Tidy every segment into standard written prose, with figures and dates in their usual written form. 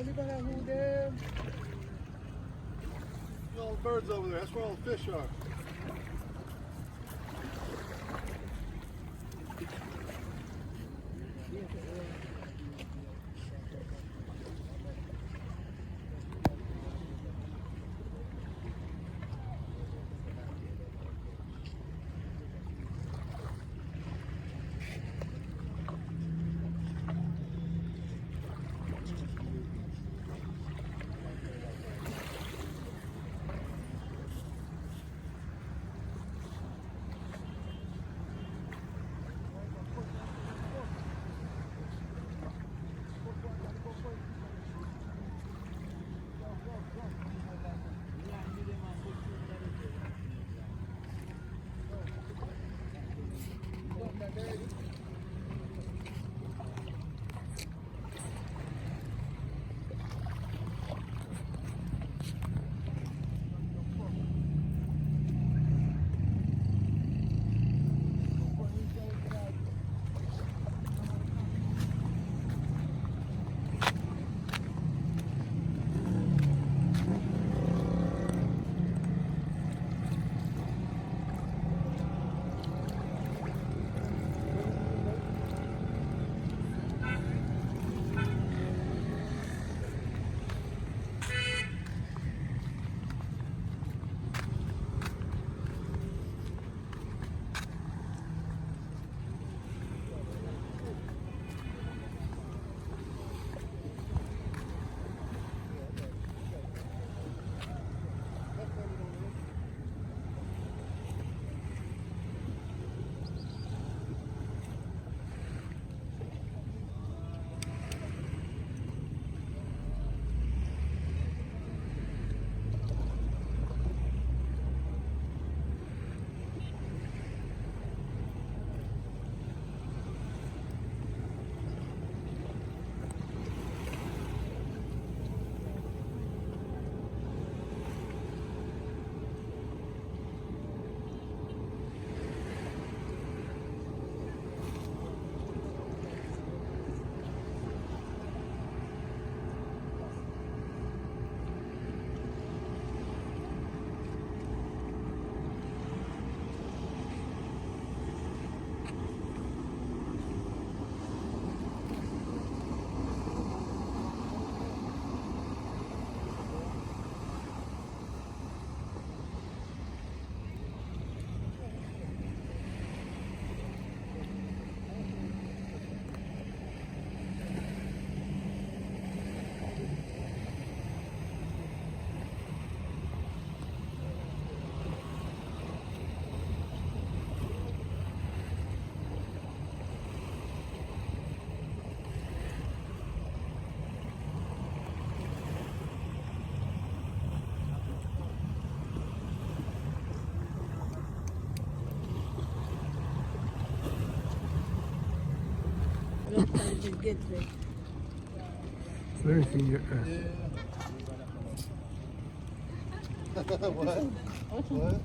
All the birds over there. That's where all the fish are. Very senior. What? What?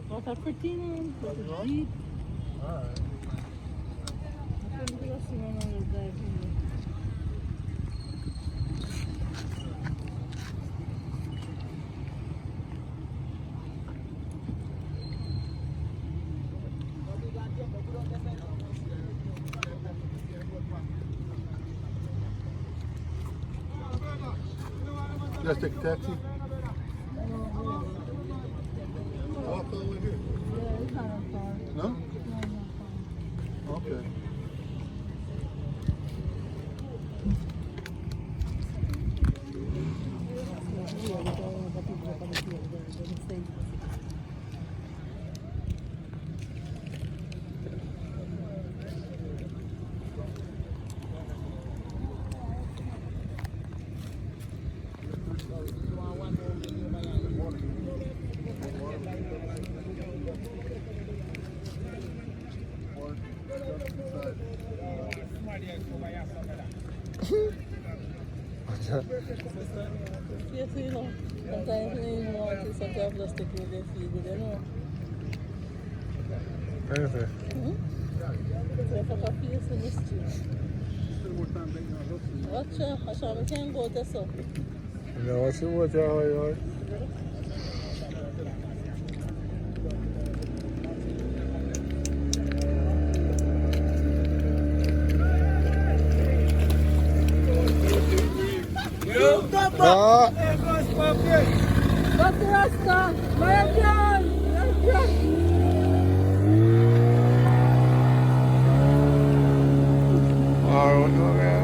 Bota a cortina, bota o jeep. Alright. You guys take a taxi? Walk all the way here. Yeah, it's not far. No? No, not far. Okay. Fia no. Sometimes you want to set up just take with the feed, you know. Perfect. So if I feel in the street. Watch out, I saw me can't go there, so. Yeah, watch your water, oi. Ah, Papi Rasta, Marian, alright, okay.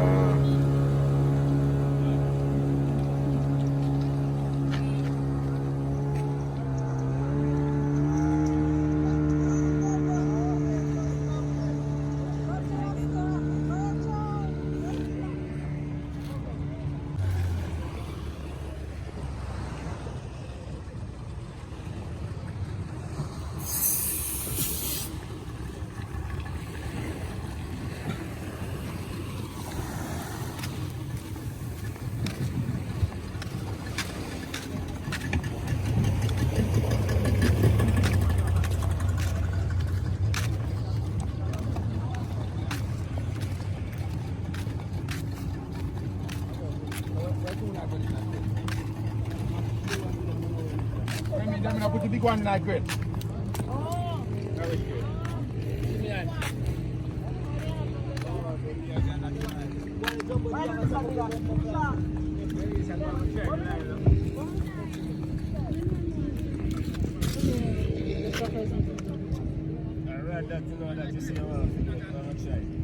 I put the big one in that grid. I read that to know that you see how I'm trying.